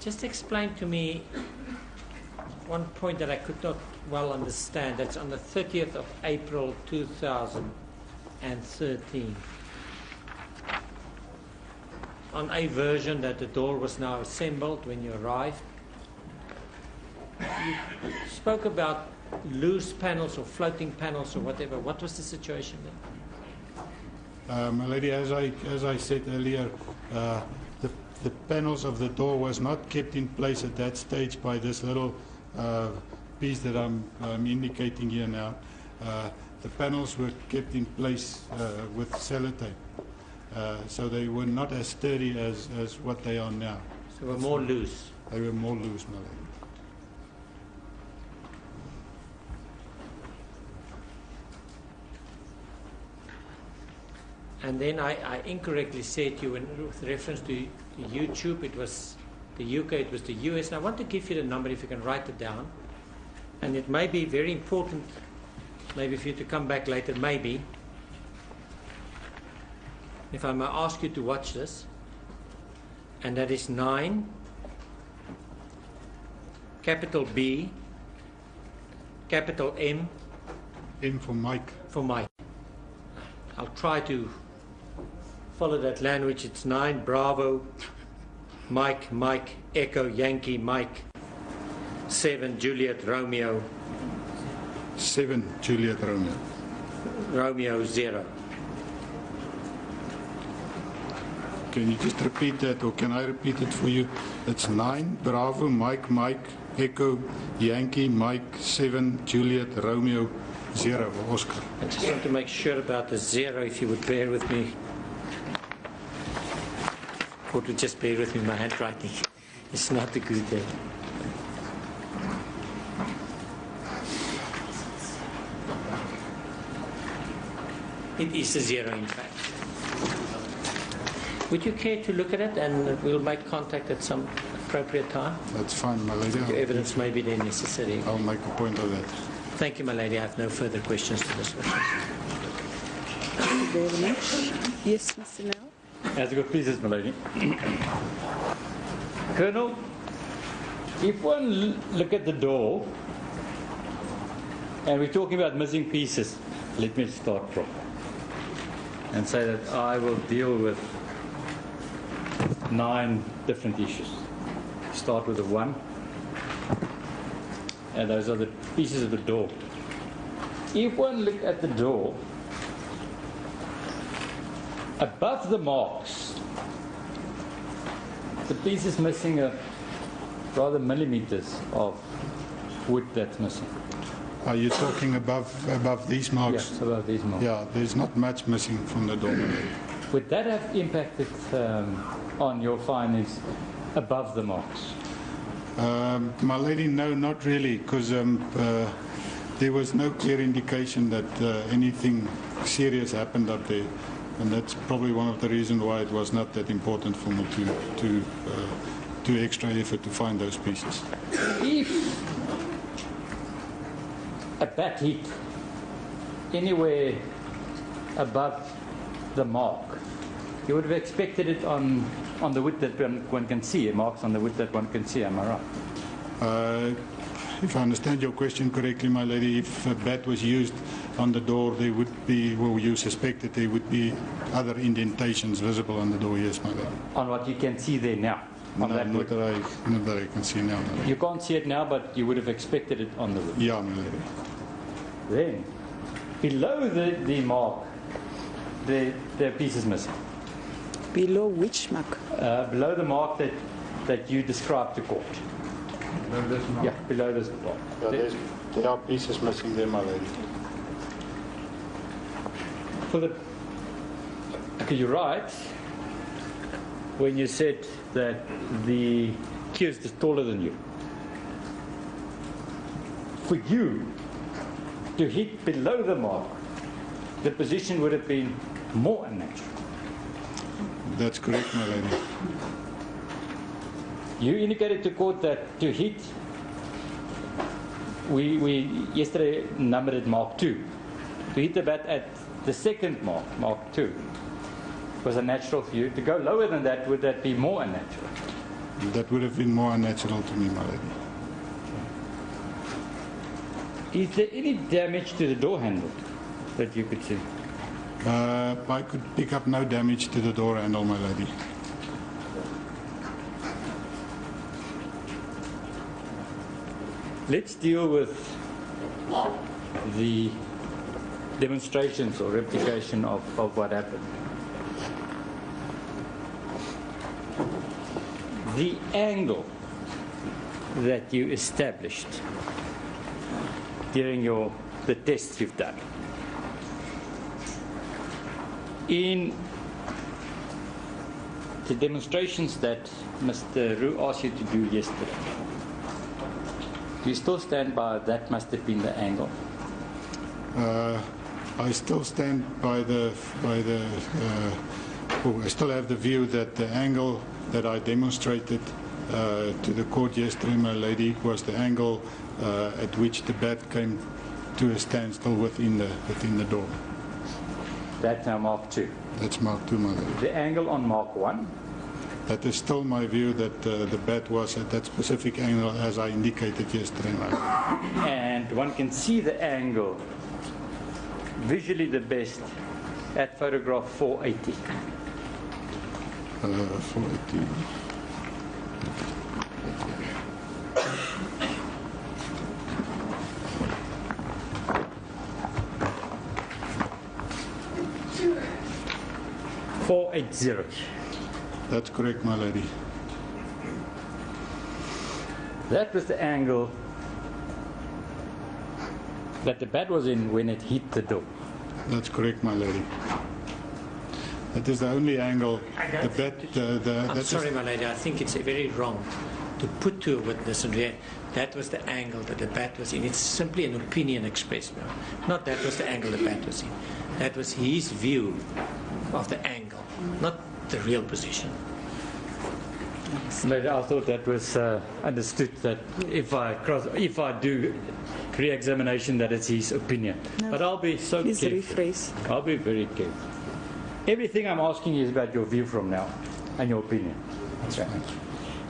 Just explain to me one point that I could not well understand. That's on the 30th of April 2013. On a version that the door was now assembled when you arrived, you spoke about loose panels or floating panels or whatever. What was the situation then? My lady, as I said earlier, the panels of the door was not kept in place at that stage by this little piece that I'm indicating here now. The panels were kept in place with sellotape, so they were not as sturdy as what they are now. So they were more loose. They were more loose, my lady. And then I incorrectly said to you, with reference to YouTube, it was the UK, it was the US. And I want to give you the number if you can write it down. And it may be very important, maybe for you to come back later, maybe. If I may ask you to watch this. And that is 9, capital B, capital M. M for Mike. For Mike. I'll try to follow that language. It's 9, Bravo, Mike, Mike, Echo, Yankee, Mike, 7, Juliet, Romeo. 7, Juliet, Romeo. Romeo, 0. Can you just repeat that, or can I repeat it for you? It's 9, Bravo, Mike, Mike, Echo, Yankee, Mike, 7, Juliet, Romeo, 0, Oscar. I just want to make sure about the 0, if you would bear with me. Or to just bear with me, my handwriting. It's not a good day. It is a 0, in fact. Would you care to look at it, and we'll make contact at some appropriate time? That's fine, my lady. Your evidence may be then necessary. I'll make a point of that. Thank you, my lady. I have no further questions to this witness. Thank you very much. Yes, Mr. Nell. As the good pleases, my lady. Colonel, if one look at the door, and we're talking about missing pieces, let me start from and say that I will deal with 9 different issues. Start with the 1, and those are the pieces of the door. If one look at the door, above the marks, the piece is missing a rather millimeters of wood that's missing. Are you talking above these marks? Yes, above these marks. Yeah, there's not much missing from the door. Would that have impacted on your findings above the marks? My lady, no, not really, because there was no clear indication that anything serious happened up there. And that's probably one of the reasons why it was not that important for me to do extra effort to find those pieces. If a bat hit anywhere above the mark, you would have expected it on the wood that one can see, marks on the wood that one can see, am I right? If I understand your question correctly, my lady, if a bat was used on the door, there would be, well, you suspect that there would be other indentations visible on the door, yes, my lady. On what you can see there now? No, not that I can see now, my lady. You can't see it now, but you would have expected it on the wood? Yeah, my lady. Then, below the mark, there are pieces missing. Below which mark? Below the mark that you described to court. Below this mark? Yeah, below this mark. Yeah, there are pieces missing there, my lady. Okay, you're right when you said that the accused is taller than you. For you to hit below the mark, the position would have been more unnatural. That's correct, my lady. You indicated to court that to hit, we yesterday numbered it mark 2. To hit the bat at the second mark, mark 2, was unnatural for you. To go lower than that, would that be more unnatural? That would have been more unnatural to me, my lady. Is there any damage to the door handle that you could see? I could pick up no damage to the door handle, my lady. Let's deal with the demonstrations or replication of what happened. The angle that you established during the tests you've done in the demonstrations that Mr. Roux asked you to do yesterday, do you still stand by that must have been the angle? I still stand by I still have the view that the angle that I demonstrated to the court yesterday, my lady, was the angle at which the bat came to a standstill within the door. That's now Mark 2. That's Mark 2, my lady. The angle on Mark 1? That is still my view that the bat was at that specific angle as I indicated yesterday, my lady. And one can see the angle visually the best at photograph 480. 480. That's correct, my lady. That was the angle that the bat was in when it hit the door. That's correct, my lady. That is the only angle the bat. I'm sorry, my lady. I think it's very wrong to put to a witness and that was the angle that the bat was in. It's simply an opinion expressed. Not that was the angle the bat was in. That was his view of the angle, not the real position. Lady, I thought that was understood that if I do re-examination, that it's his opinion. No. But I'll be so Please careful. rephrase. I'll be very careful. Everything I'm asking is about your view from now and your opinion. Okay.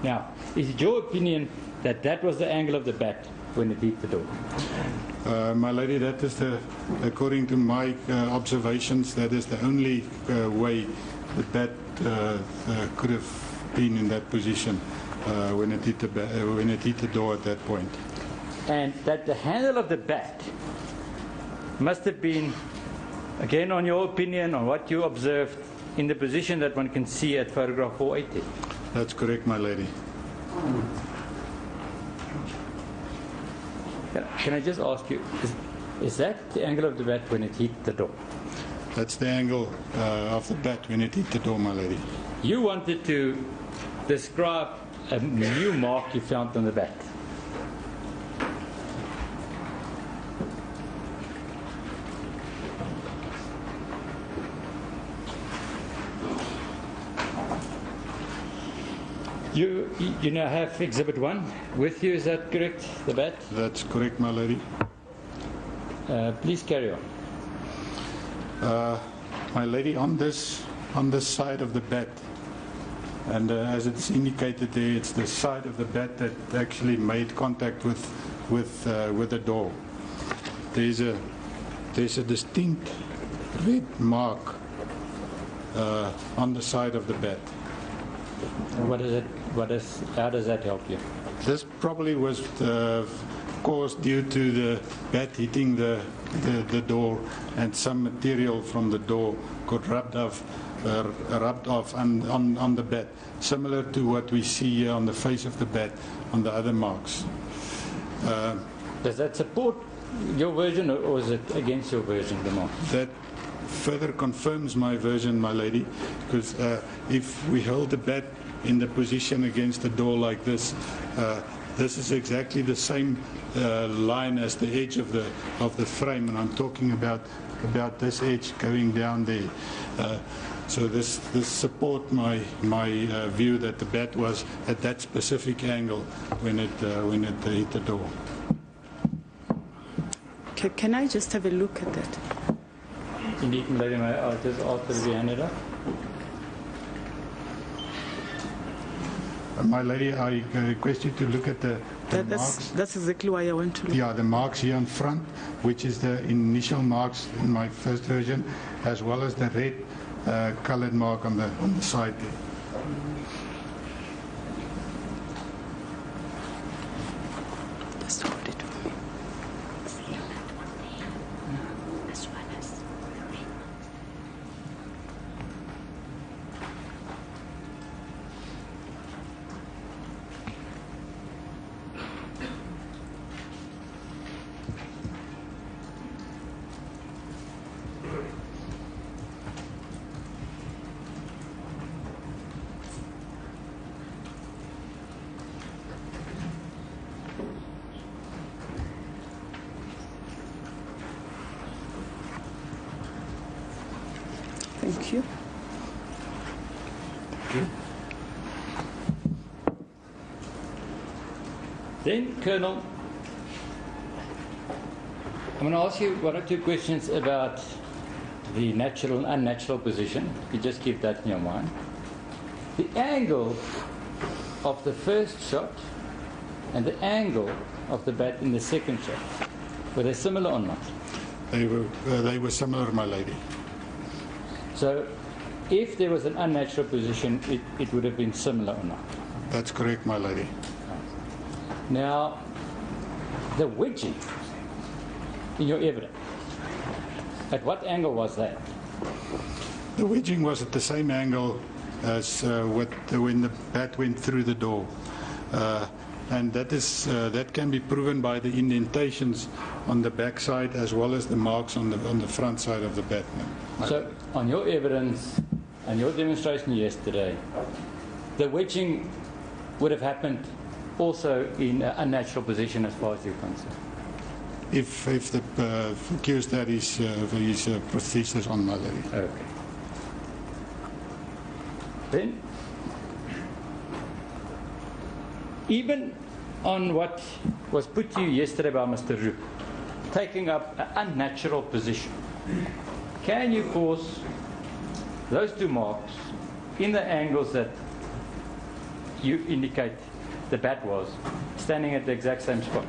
Now, is it your opinion that that was the angle of the bat when it hit the door? My lady, that is according to my observations, that is the only way the bat could have been in that position when it hit the door at that point. And that the handle of the bat must have been, again, on your opinion, on what you observed, in the position that one can see at photograph 480. That's correct, my lady. Can I just ask you, is that the angle of the bat when it hit the door? That's the angle of the bat when it hit the door, my lady. You wanted to describe a new mark you found on the bat. You now have Exhibit 1 with you, is that correct, the bat? That's correct, my lady. Please carry on. My lady, on this side of the bat, and as it's indicated there, it's the side of the bat that actually made contact with the door. There's a distinct red mark on the side of the bat. What is it? How does that help you? This probably was caused due to the bat hitting the door, and some material from the door got rubbed off on the bat, similar to what we see here on the face of the bat on the other marks. Does that support your version, or is it against your version, the mark? That further confirms my version, my lady, because if we hold the bat in the position against the door like this, this is exactly the same line as the edge of the frame, and I'm talking about this edge going down there. So this support my view that the bat was at that specific angle when it hit the door. Can I just have a look at that? Indeed, lady, I'll just ask that you hand it up. My lady, I request you to look at the marks. That's exactly why I went to look. Yeah, the marks here in front, which is the initial marks in my first version, as well as the red colored mark on the side there. Just hold it for me. Thank you. Then, Colonel, I'm going to ask you one or two questions about the natural and unnatural position. You just keep that in your mind. The angle of the first shot and the angle of the bat in the second shot, were they similar or not? They were similar, my lady. So, if there was an unnatural position, it would have been similar or not? That's correct, my lady. Now, the wedging in your evidence, at what angle was that? The wedging was at the same angle as when the bat went through the door. And that can be proven by the indentations on the back side as well as the marks on the front side of the bat. So, on your evidence and your demonstration yesterday, the wedging would have happened also in an unnatural position as far as you're concerned? If the accused had his prosthesis on, my lady. Okay. Then, even on what was put to you yesterday by Mr. Roop, taking up an unnatural position, can you cause those two marks in the angles that you indicate the bat was standing at the exact same spot?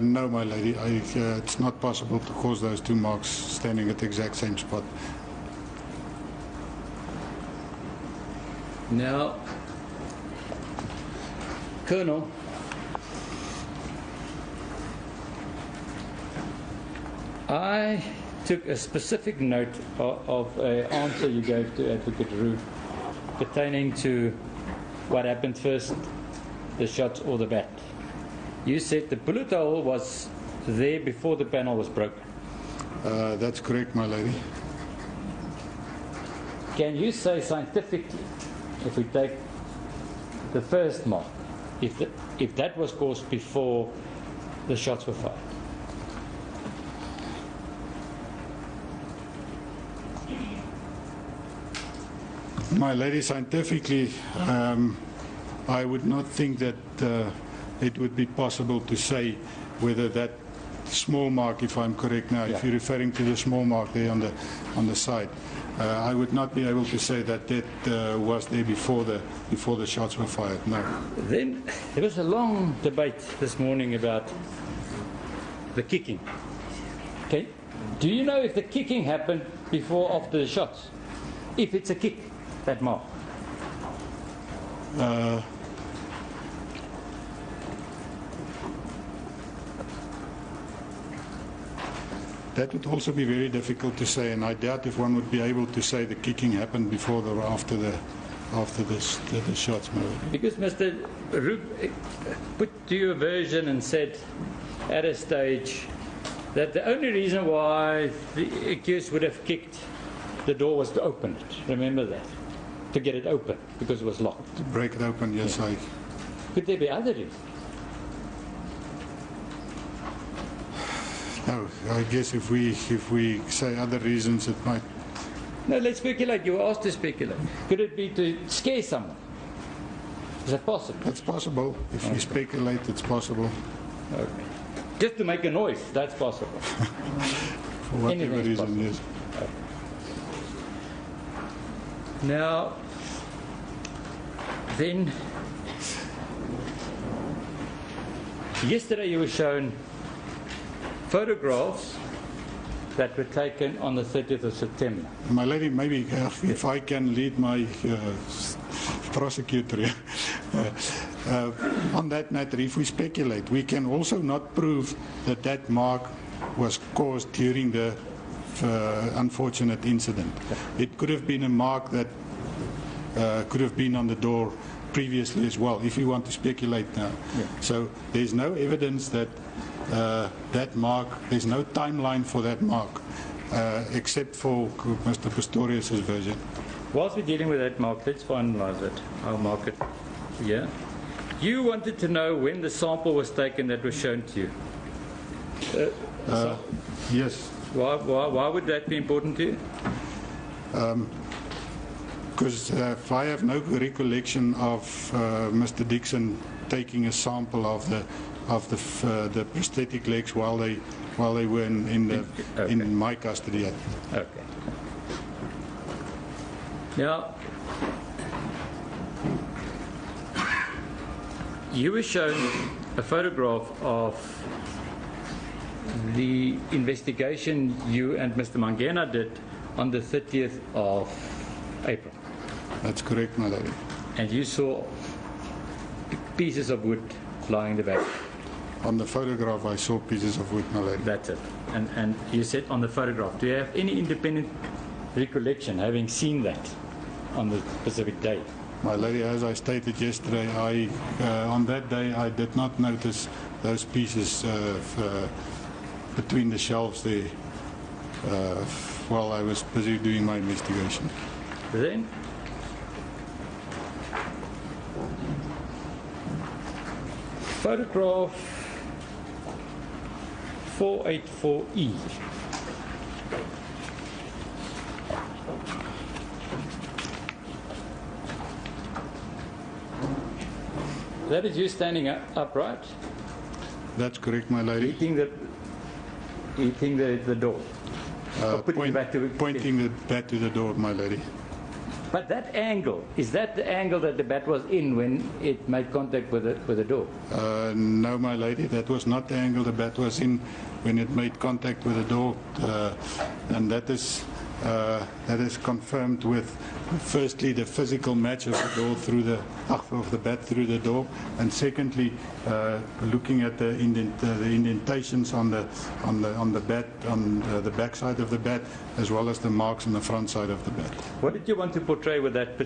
No, my lady. It's not possible to cause those two marks standing at the exact same spot. Now, Colonel, I took a specific note of an answer you gave to Advocate Root pertaining to what happened first, the shots or the bat. You said the bullet hole was there before the panel was broken. That's correct, my lady. Can you say scientifically, if we take the first mark, if that was caused before the shots were fired? My lady, scientifically, I would not think that it would be possible to say whether that small mark, if I'm correct now, if you're referring to the small mark there on the side, I would not be able to say that was there before the shots were fired. No. Then there was a long debate this morning about the kicking. Okay, do you know if the kicking happened before or after the shots? If it's a kick, that mark. That would also be very difficult to say, and I doubt if one would be able to say the kicking happened before or after the shots. Because Mr. Roop put to you a version and said at a stage that the only reason why the accused would have kicked the door was to open it. Remember that? To get it open because it was locked. To break it open, yes. Yeah. Could there be other reasons? No, I guess if we say other reasons, it might. No, let's speculate. You were asked to speculate. Could it be to scare someone? Is that possible? That's possible. If we speculate, it's possible. Okay. Just to make a noise, that's possible. For whatever reason, yes. Okay. Now, Then, yesterday you were shown photographs that were taken on the 30th of September. My lady, maybe if I can lead my prosecutor here. On that matter, if we speculate, we can also not prove that that mark was caused during the unfortunate incident. It could have been a mark that could have been on the door previously as well, if you want to speculate now. Yeah. So there's no evidence that that mark, there's no timeline for that mark, except for Mr. Pistorius' version. Whilst we're dealing with that mark, let's finalize it. I'll mark it here. You wanted to know when the sample was taken that was shown to you. Yes. Why would that be important to you? Because I have no recollection of Mr. Dixon taking a sample of the prosthetic legs while they were in my custody. Okay. Now, you were shown a photograph of the investigation you and Mr. Mangena did on the 30th of April. That's correct, my lady. And you saw pieces of wood lying in the back. On the photograph, I saw pieces of wood, my lady. That's it. And you said on the photograph, do you have any independent recollection having seen that on the specific day? My lady, as I stated yesterday, on that day I did not notice those pieces between the shelves there while I was busy doing my investigation. Then, photograph 484E. That is you standing upright, That's correct, my lady. eating the door. Or putting it back to Pointing the bat to the door, my lady. But that angle, is that the angle that the bat was in when it made contact with the door? No, my lady, that was not the angle the bat was in when it made contact with the door, and that is confirmed with, firstly, the physical match of the door through the bat through the door, and secondly, looking at the indentations on the bat, on the back side of the bat, as well as the marks on the front side of the bat. What did you want to portray with that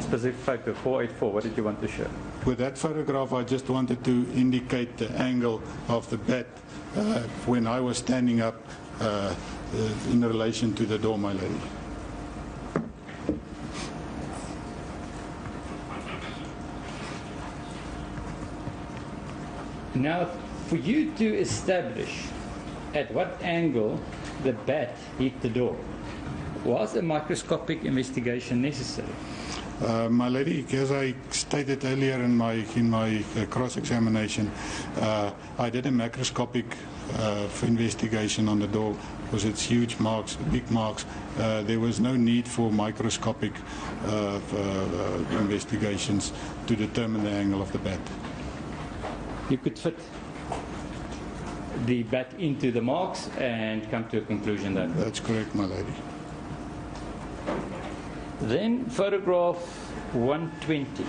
specific photo, 484? What did you want to show? With that photograph, I just wanted to indicate the angle of the bat when I was standing up in relation to the door, my lady. Now, for you to establish at what angle the bat hit the door, was a microscopic investigation necessary? My lady, as I stated earlier in my cross-examination, I did a macroscopic investigation on the door because it's huge marks, big marks. There was no need for microscopic investigations to determine the angle of the bat. You could fit the bat into the marks and come to a conclusion that. That's correct, my lady. Then photograph 120.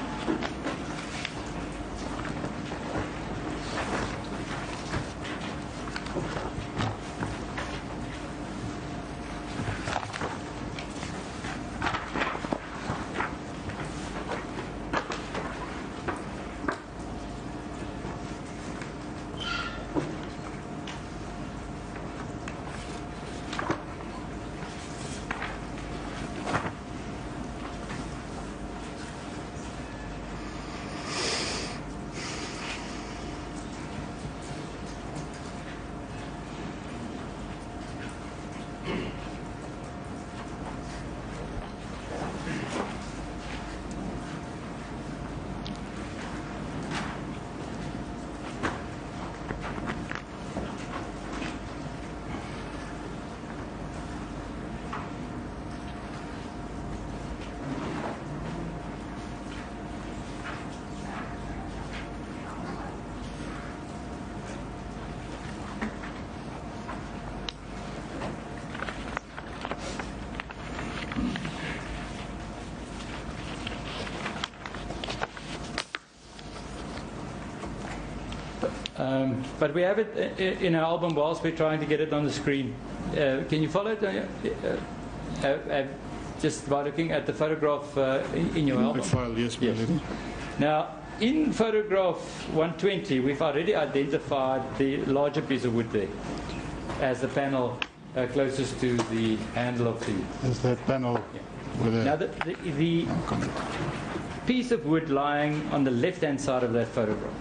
But we have it in our album whilst we're trying to get it on the screen. Can you follow it? Just by looking at the photograph in your album? The file, yes, my Yes. lady. Now, in photograph 120, we've already identified the larger piece of wood there as the panel closest to the handle of the... There's that panel with a... Now, the piece of wood lying on the left-hand side of that photograph.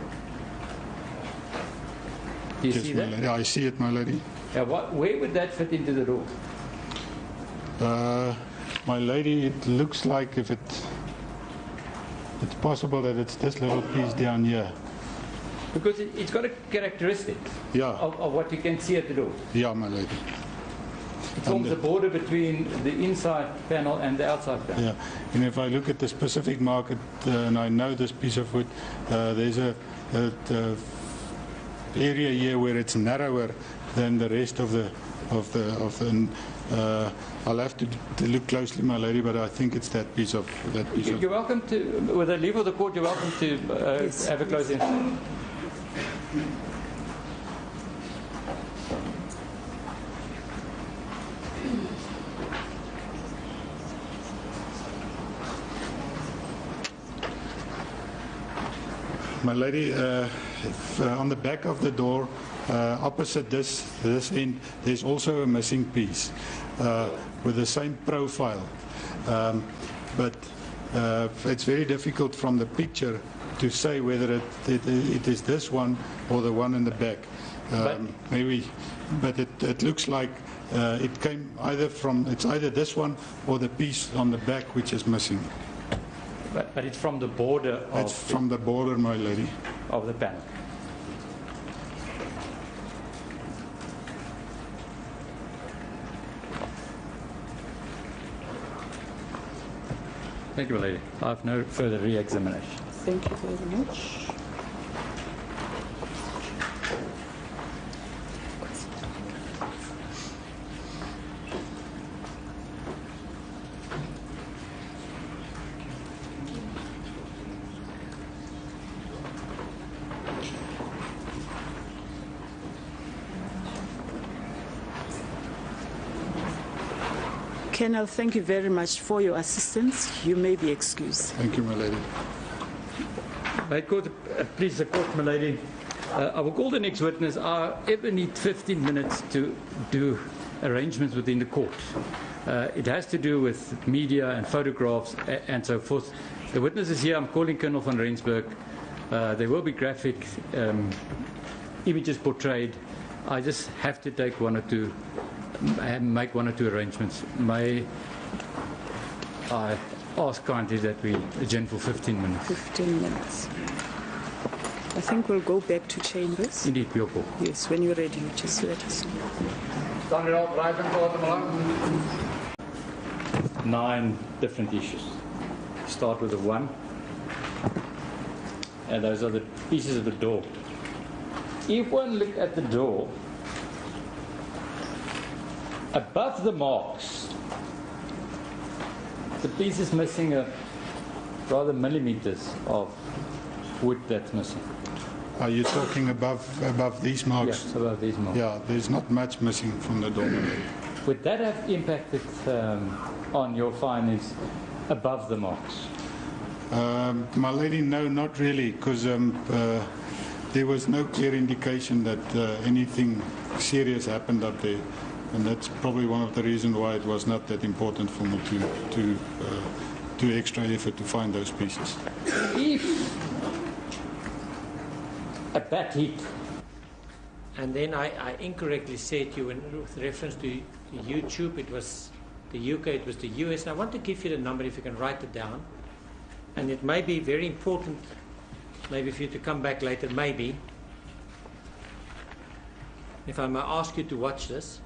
Do you Yes, see my that? lady. I see it, my lady. Now, where would that fit into the door? My lady, it looks like if it's possible that it's this little piece down here. Because it's got a characteristic Yeah, of what you can see at the door. yeah, my lady. It forms a border between the inside panel and the outside panel. Yeah, and if I look at the specific market, and I know this piece of wood, there's a area here where it's narrower than the rest of the I'll have to look closely, my lady, but I think it's that piece of You're welcome to, with a leave of the court, you're welcome to Yes. have a close inspection. My lady, on the back of the door, opposite this end, there's also a missing piece with the same profile. But it's very difficult from the picture to say whether it is this one or the one in the back. But it looks like it came either from, it's either this one or the piece on the back which is missing. But it's from the border It's from the border, my lady. of the panel. Thank you, my lady. I have no further re-examination. Thank you very much. Colonel, thank you very much for your assistance. You may be excused. Thank you, my lady. May I please the court, my lady. I will call the next witness. I ever need 15 minutes to do arrangements within the court. It has to do with media and photographs and so forth. The witness is here. I'm calling Colonel van Rensburg. There will be graphic images portrayed. I just have to take one or two, make one or two arrangements. May I ask kindly that we adjourn for 15 minutes? 15 minutes. I think we'll go back to chambers. Indeed, your call. Yes, when you're ready, you just let us know. 9 different issues. Start with the 1. And those are the pieces of the door. If one look at the door, above the marks, the piece is missing a rather millimeters of wood that's missing. Are you talking above these marks? Yes, above these marks. Yeah, there's not much missing from the door. Would that have impacted on your findings above the marks? My lady, no, not really, because there was no clear indication that anything serious happened up there, and that's probably one of the reasons why it was not that important for me to do extra effort to find those pieces. If a bat hit, And then I incorrectly said to you, with reference to YouTube, it was the UK, it was the US. And I want to give you the number if you can write it down. And it may be very important, maybe for you to come back later, maybe. If I may ask you to watch this.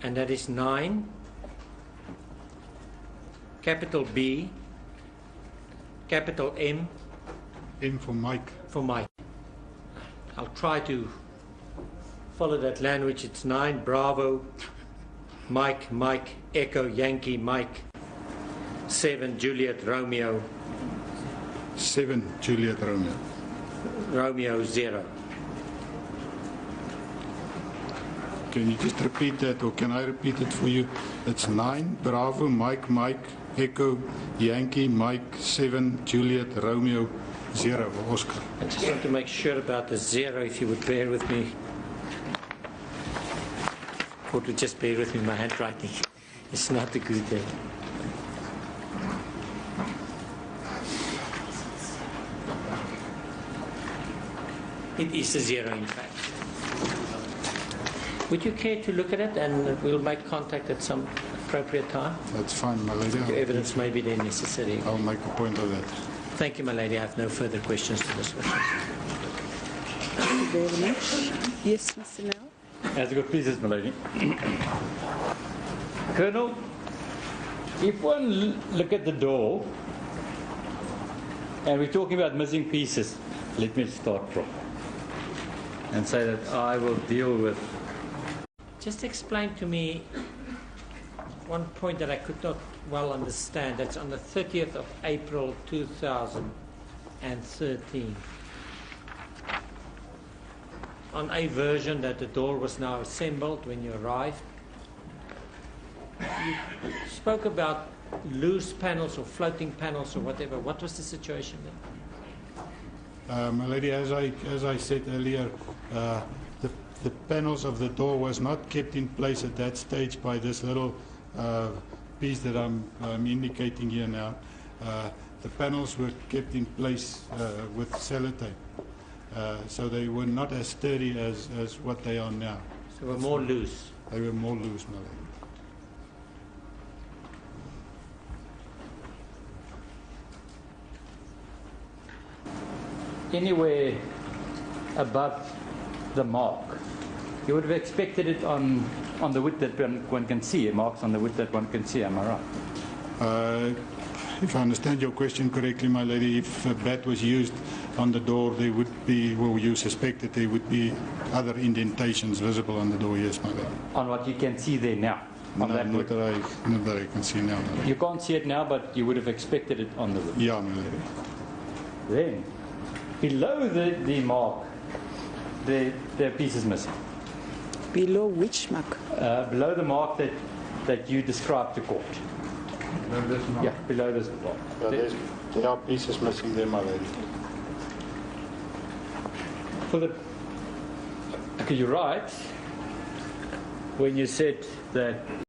And that is 9, capital B, capital M. M for Mike. For Mike. I'll try to follow that language. It's 9, Bravo, Mike, Mike, Echo, Yankee, Mike, 7, Juliet, Romeo, 7, Juliet Romeo. Romeo, 0. Can you just repeat that, or can I repeat it for you? It's 9, Bravo, Mike, Mike, Echo, Yankee, Mike, 7, Juliet, Romeo, 0, Oscar. I just want to make sure about the 0, if you would bear with me. Or to just bear with me, my handwriting. It's not a good day. It is a 0, in fact. Would you care to look at it, and we'll make contact at some appropriate time? That's fine, my lady. Your evidence may be then necessary. I'll make a point of that. Thank you, my lady. I have no further questions to this witness. Thank you very much. Yes, Mr. Nell. As good pieces, my lady. Colonel, if one look at the door, and we're talking about missing pieces, let me start from and say that I will deal with. Just explain to me one point that I could not well understand. That's on the 30th of April 2013. On a version that the door was now assembled when you arrived. You spoke about loose panels or floating panels or whatever. What was the situation then? My lady, as I said earlier, the panels of the door was not kept in place at that stage by this little piece that I'm indicating here now. The panels were kept in place with sellotape, so they were not as sturdy as what they are now. So they were more loose. They were more loose, my lady. Anywhere above the mark, you would have expected it on the wood that one can see, marks on the wood that one can see, am I right? If I understand your question correctly, my lady, if a bat was used on the door, there would be, well, you suspect that there would be other indentations visible on the door, yes, my lady. On what you can see there now? No, On that not wood. that I can see now, my lady. You can't see it now, but you would have expected it on the wood. Yeah, my lady. Then, below the mark, there are pieces missing. Below which mark? Below the mark that you described to court. Below this mark? Yeah, below this mark. There are pieces missing there, my lady. Okay, you're right when you said that